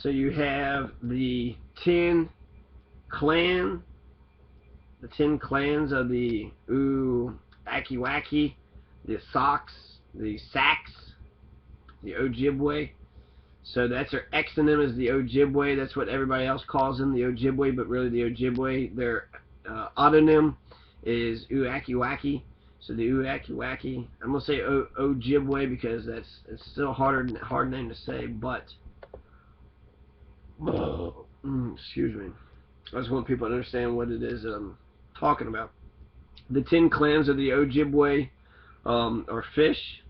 So you have the 10 clan, the 10 clans of the Uakiwaki, the Sox, the Sacs, the Ojibwe. So that's their exonym is the Ojibwe. That's what everybody else calls them, the Ojibwe, but really the Ojibwe. Their autonym is Uakiwaki. So the Uakiwaki. I'm gonna say Ojibwe because it's still hard name to say, but excuse me. I just want people to understand what it is that I'm talking about. The 10 clans of the Ojibwe are fish,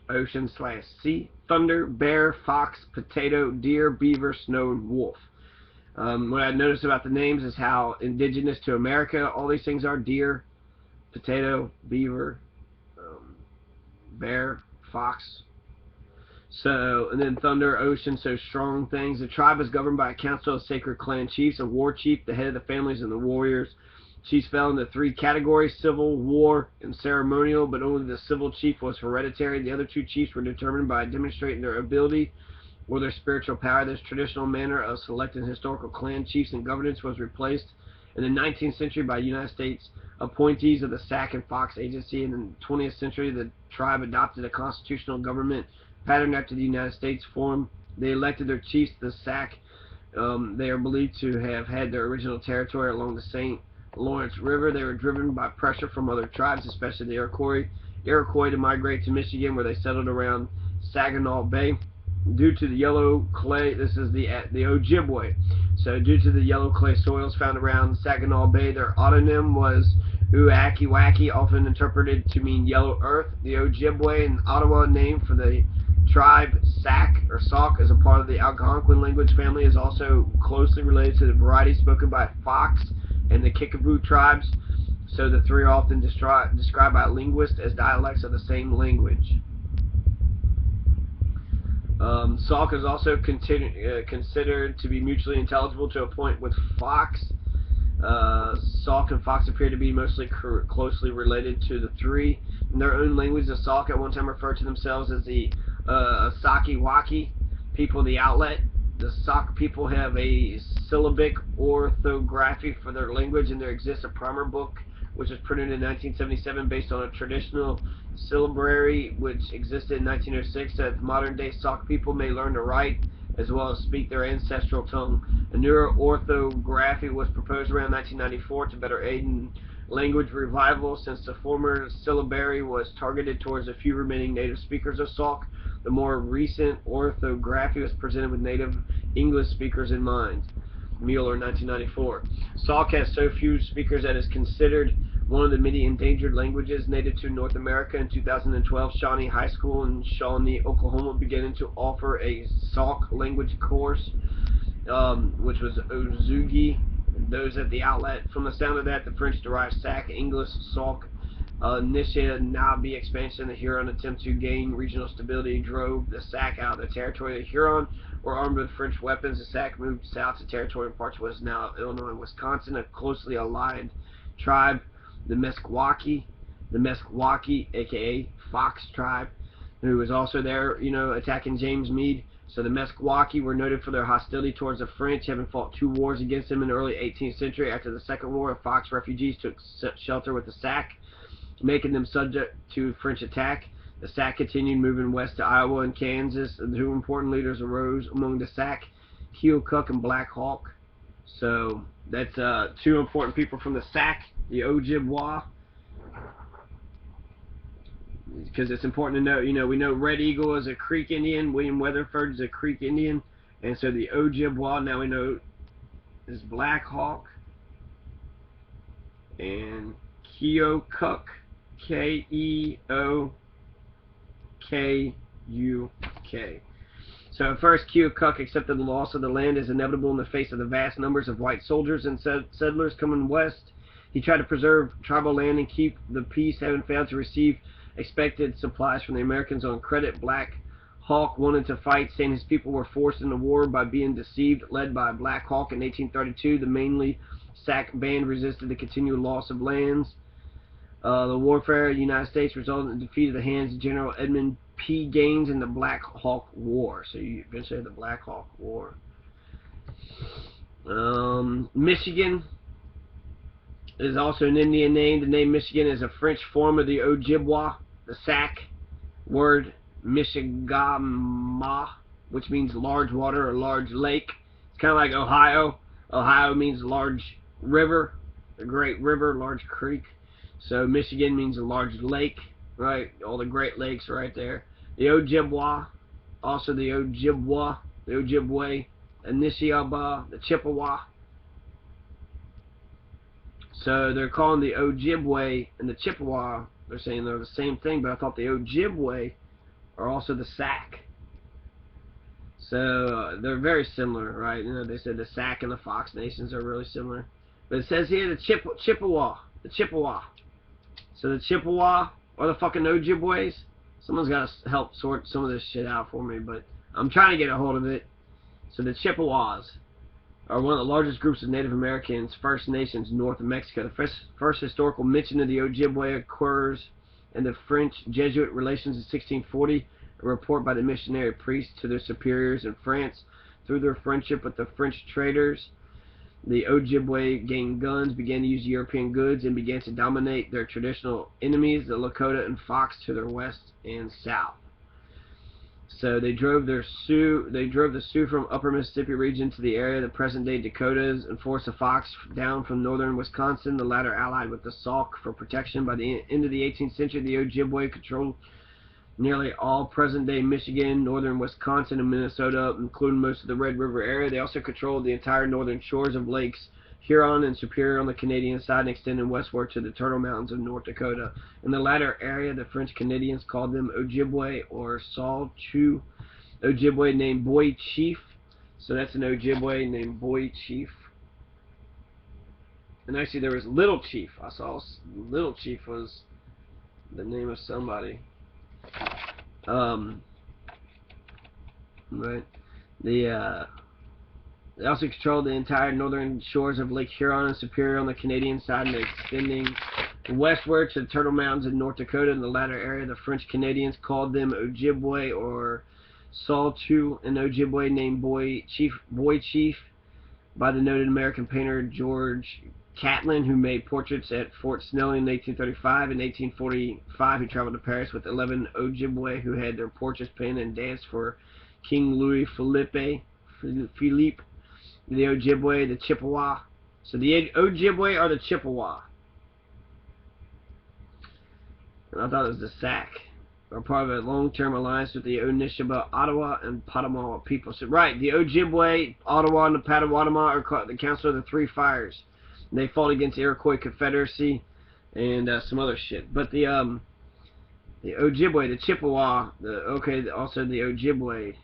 ocean/sea, thunder, bear, fox, potato, deer, beaver, snow, and wolf. What I noticed about the names is how indigenous to America all these things are: deer, potato, beaver, bear, fox. So, and then thunder, ocean, so strong things. The tribe is governed by a council of sacred clan chiefs, a war chief, the head of the families, and the warriors. Chiefs fell into 3 categories: civil, war, and ceremonial, but only the civil chief was hereditary. The other 2 chiefs were determined by demonstrating their ability or their spiritual power. This traditional manner of selecting historical clan chiefs and governance was replaced in the 19th century by United States appointees of the Sac and Fox Agency. In the 20th century, the tribe adopted a constitutional government patterned after the United States form. They elected their chiefs, the Sac. They are believed to have had their original territory along the St. Lawrence River. They were driven by pressure from other tribes, especially the Iroquois, to migrate to Michigan, where they settled around Saginaw Bay. Due to the yellow clay, this is the Ojibwe. So due to the yellow clay soils found around Saginaw Bay, their autonym was Uakiwaki, often interpreted to mean yellow earth. The Ojibwe, an Ottawa name for the tribe Sac or Sauk, as a part of the Algonquin language family, is also closely related to the variety spoken by Fox and the Kickapoo tribes. So the 3 are often described by linguists as dialects of the same language. Sauk is also considered to be mutually intelligible to a point with Fox. Sauk and Fox appear to be mostly closely related to the 3. In their own language, the Sauk at one time referred to themselves as the Sakiwaki people of the outlet. The Sauk people have a syllabic orthography for their language, and there exists a primer book which was printed in 1977 based on a traditional syllabary which existed in 1906, that modern-day Sauk people may learn to write as well as speak their ancestral tongue. A newer orthography was proposed around 1994 to better aid in language revival. Since the former syllabary was targeted towards a few remaining native speakers of Sauk, the more recent orthography was presented with native English speakers in mind. Mueller, 1994. Sauk has so few speakers that it is considered one of the many endangered languages native to North America. In 2012, Shawnee High School in Shawnee, Oklahoma began to offer a Sauk language course, which was Ozugi. Those at the outlet. From the sound of that, the French derived Sac, English, Sauk, Anishinaabe expansion. The Huron attempt to gain regional stability drove the Sac out of the territory. The Huron were armed with French weapons. The Sac moved south to territory in parts of what is now Illinois and Wisconsin. A closely allied tribe, the Meskwaki, aka Fox tribe, who was also there, attacking James Meade. So the Meskwaki were noted for their hostility towards the French, having fought 2 wars against them in the early 18th century. After the Second War, Fox refugees took shelter with the Sac, making them subject to French attack. The Sac continued moving west to Iowa and Kansas. 2 important leaders arose among the Sac, Keokuk and Black Hawk. So that's 2 important people from the Sac, the Ojibwa. Because it's important to know, we know Red Eagle is a Creek Indian, William Weatherford is a Creek Indian, and so the Ojibwa, now we know, is Black Hawk, and Keokuk, Keokuk. So at first, Keokuk accepted the loss of the land as inevitable in the face of the vast numbers of white soldiers and settlers coming west. He tried to preserve tribal land and keep the peace, having failed to receive expected supplies from the Americans on credit. Black Hawk wanted to fight, saying his people were forced into war by being deceived. Led by Black Hawk in 1832, the mainly Sac band resisted the continued loss of lands. The warfare in the United States resulted in the defeat of the hands of General Edmund P. Gaines in the Black Hawk War. So you eventually had the Black Hawk War. Michigan is also an Indian name. The name Michigan is a French form of the Ojibwa, the Sac word Michigama, which means large water or large lake. It's kind of like Ohio. Ohio means large river, a great river, large creek. So Michigan means a large lake, right? All the Great Lakes right there. The Ojibwa, also the Ojibwa, the Ojibwe, Anishinaabe, the Chippewa. So they're calling the Ojibwe and the Chippewa, they're saying they're the same thing, but I thought the Ojibwe are also the Sac. So they're very similar, right? You know, they said the Sac and the Fox Nations are really similar. But it says here the Chippewa. The Chippewa. So the Chippewa are the fucking Ojibways. Someone's got to help sort some of this shit out for me, but I'm trying to get a hold of it. So the Chippewas are one of the largest groups of Native Americans, First Nations, north of Mexico. The first historical mention of the Ojibwe occurs in the French Jesuit relations in 1640, a report by the missionary priests to their superiors in France. Through their friendship with the French traders, the Ojibwe gained guns, began to use European goods, and began to dominate their traditional enemies, the Lakota and Fox, to their west and south. So they drove the Sioux from upper Mississippi region to the area of the present-day Dakotas and forced the Fox down from northern Wisconsin, the latter allied with the Sauk for protection. By the end of the 18th century, the Ojibwe controlled nearly all present-day Michigan, northern Wisconsin, and Minnesota, including most of the Red River area. They also controlled the entire northern shores of Lakes Huron and Superior on the Canadian side, and extended westward to the Turtle Mountains of North Dakota. In the latter area, the French Canadians called them Ojibwe or Sault-Sioux. Ojibwe named Boy Chief. So that's an Ojibwe named Boy Chief. And actually there was Little Chief. I saw Little Chief was the name of somebody. Right. They also controlled the entire northern shores of Lake Huron and Superior on the Canadian side, and extending westward to the Turtle Mountains in North Dakota. In the latter area, the French Canadians called them Ojibwe or Sault-Sioux, an Ojibwe named Boy Chief by the noted American painter George Catlin, who made portraits at Fort Snelling in 1835. In 1845, he traveled to Paris with 11 Ojibwe who had their portraits painted and danced for King Louis Philippe. The Ojibwe, the Chippewa. So the Ojibwe are the Chippewa. And I thought it was the Sac. Are part of a long-term alliance with the Anishinaabe, Ottawa, and Potawatomi people. So right, the Ojibwe, Ottawa, and the Potawatomi are called the Council of the Three Fires. And they fought against the Iroquois Confederacy and some other shit. But the Ojibwe, the Chippewa, also the Ojibwe,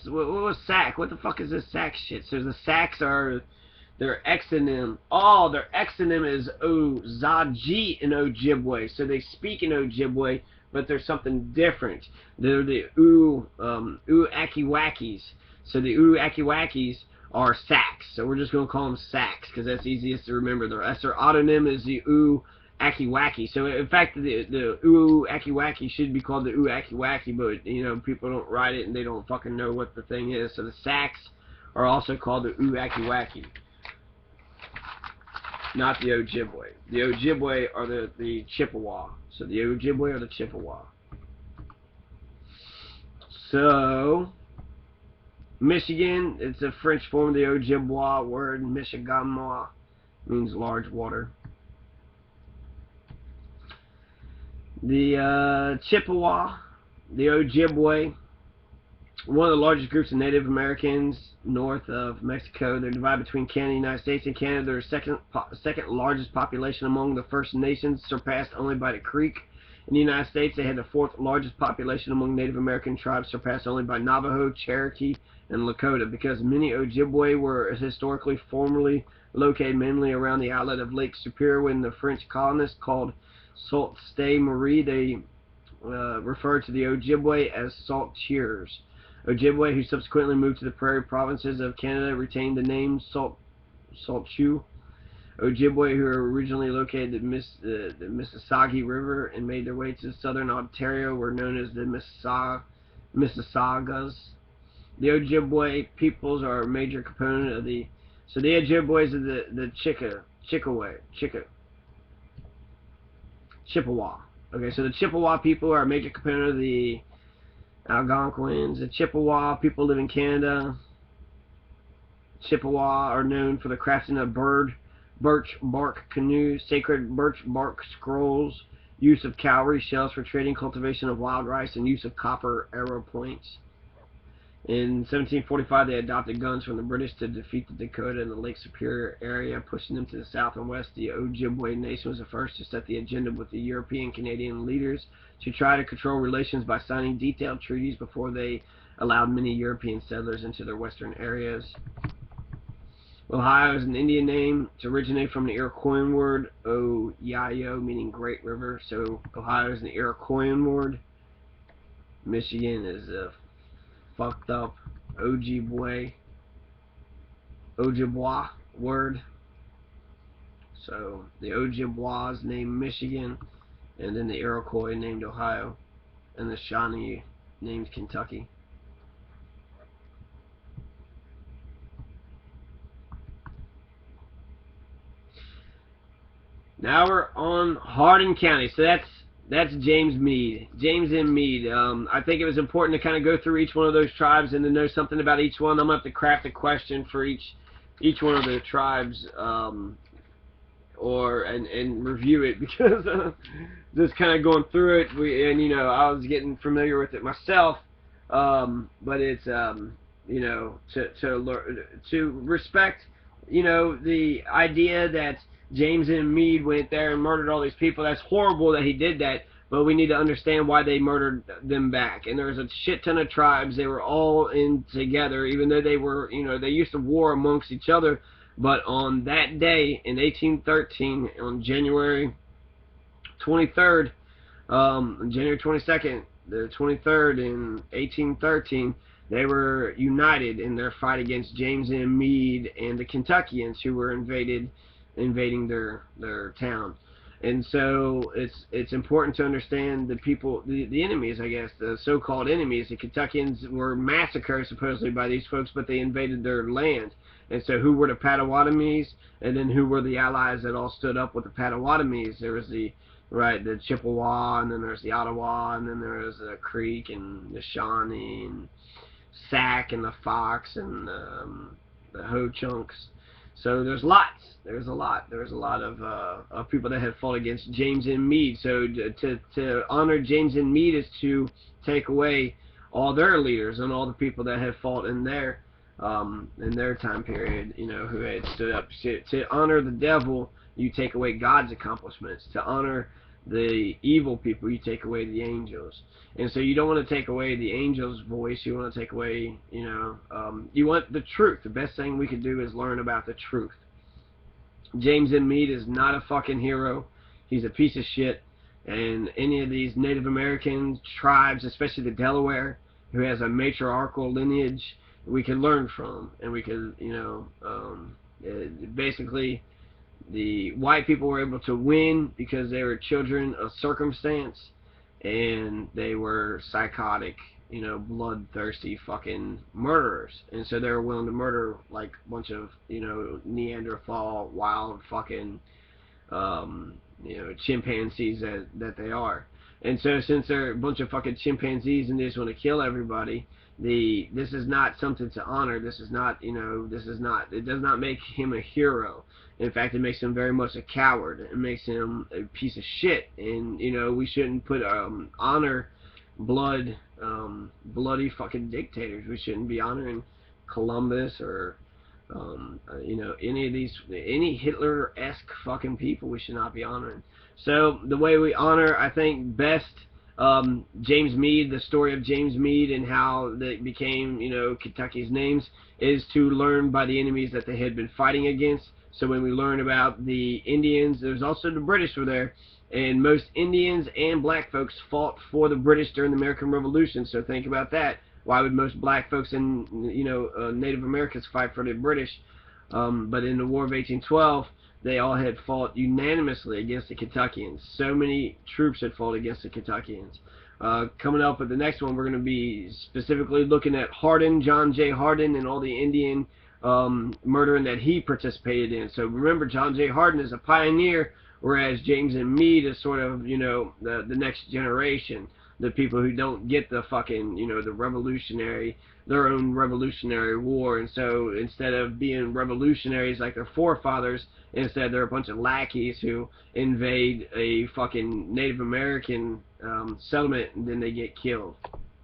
so what was Sac? What the fuck is this Sac shit? So the Sacs are their exonym. Oh, their exonym is Ozaji in Ojibwe. So they speak in Ojibwe, but there's something different. They're the Akiwakis. So the Akiwakis are Sacs. So we're just going to call them Sacs because that's easiest to remember. Their autonym is the Akiwaki. So in fact, the Akiwaki should be called the Akiwaki, but you know, people don't write it and they don't fucking know what the thing is. So the Sacs are also called the Akiwaki, not the Ojibwe. The Ojibwe are the Chippewa. So the Ojibwe are the Chippewa. So Michigan, it's a French form of the Ojibwa word. Michigama means large water. The Chippewa, the Ojibwe, one of the largest groups of Native Americans north of Mexico. They're divided between Canada and the United States. In Canada, they're second largest population among the First Nations, surpassed only by the Creek. In the United States, they had the fourth largest population among Native American tribes, surpassed only by Navajo, Cherokee, and Lakota. Because many Ojibwe were historically formerly located mainly around the outlet of Lake Superior, when the French colonists called Sault Ste. Marie, they referred to the Ojibwe as Saltiers. Ojibwe, who subsequently moved to the prairie provinces of Canada, retained the name Sault-Sioux. Ojibwe, who were originally located at the Mississauga River and made their way to southern Ontario, were known as the Mississaugas. The Ojibwe peoples are a major component of the. So the Ojibways are the Chippewa. Okay, so the Chippewa people are a major component of the Algonquins. The Chippewa people live in Canada. Chippewa are known for the crafting of birch bark canoes, sacred birch bark scrolls, use of cowrie shells for trading, cultivation of wild rice, and use of copper arrow points. In 1745, they adopted guns from the British to defeat the Dakota in the Lake Superior area, pushing them to the south and west. The Ojibwe Nation was the first to set the agenda with the European Canadian leaders to try to control relations by signing detailed treaties before they allowed many European settlers into their western areas. Ohio is an Indian name. It's originated from the Iroquoian word Oyayo, meaning Great River. So Ohio is an Iroquoian word. Michigan is a fucked up Ojibwe word. So the Ojibwas named Michigan, and then the Iroquois named Ohio, and the Shawnee named Kentucky. Now we're on Hardin County. So that's James Meade. James M. Meade. I think it was important to kind of go through each one of those tribes and to know something about each one. I'm going to have to craft a question for each one of the tribes, and review it, because just kind of going through it, I was getting familiar with it myself, but it's to respect the idea that James M. Meade went there and murdered all these people. That's horrible that he did that, but we need to understand why they murdered them back. And there was a shit ton of tribes. They were all in together, even though they were, they used to war amongst each other. But on that day in 1813, on January 23rd, January 22nd, the 23rd in 1813, they were united in their fight against James M. Meade and the Kentuckians, who were invading their town. And so it's important to understand the people, the enemies, I guess, the so-called enemies. The Kentuckians were massacred supposedly by these folks, but they invaded their land. And so who were the Potawatomis, and then who were the allies that all stood up with the Potawatomis? There was the Chippewa, and then there's the Ottawa, and then there was the Creek, and the Shawnee, and Sac, and the Fox, and the Ho-Chunks. So there's lots. There's a lot of people that have fought against James M. Meade. So to honor James M. Meade is to take away all their leaders and all the people that have fought in their time period, who had stood up. To honor the devil, you take away God's accomplishments. To honor the evil people, you take away the angels. And so you don't want to take away the angel's voice. You want to take away, you want the truth. The best thing we could do is learn about the truth. James M. Meade is not a fucking hero. He's a piece of shit. And any of these Native American tribes, especially the Delaware, who has a matriarchal lineage, we can learn from. And we can, basically, the white people were able to win because they were children of circumstance, and they were psychotic, bloodthirsty fucking murderers. And so they were willing to murder like a bunch of, Neanderthal, wild fucking, chimpanzees that they are. And so since they're a bunch of fucking chimpanzees and they just want to kill everybody, this is not something to honor. This is not, it does not make him a hero. In fact, it makes him very much a coward. It makes him a piece of shit. And, we shouldn't put, honor bloody fucking dictators. We shouldn't be honoring Columbus or, any Hitler-esque fucking people. We should not be honoring. So the way we honor, I think, best James Meade, the story of James Meade and how they became, Kentucky's names, is to learn by the enemies that they had been fighting against. So when we learn about the Indians, there's also the British were there, and most Indians and black folks fought for the British during the American Revolution. So think about that. Why would most black folks and Native Americans fight for the British? But in the War of 1812, they all had fought unanimously against the Kentuckians. So many troops had fought against the Kentuckians. Coming up with the next one, we're going to be specifically looking at Hardin, John J. Hardin, and all the Indian murdering that he participated in. So remember, John J. Hardin is a pioneer, whereas James M. Meade is sort of, you know, the next generation. The people who don't get the fucking, you know, their own revolutionary war. And so instead of being revolutionaries like their forefathers, instead they're a bunch of lackeys who invade a fucking Native American settlement and then they get killed.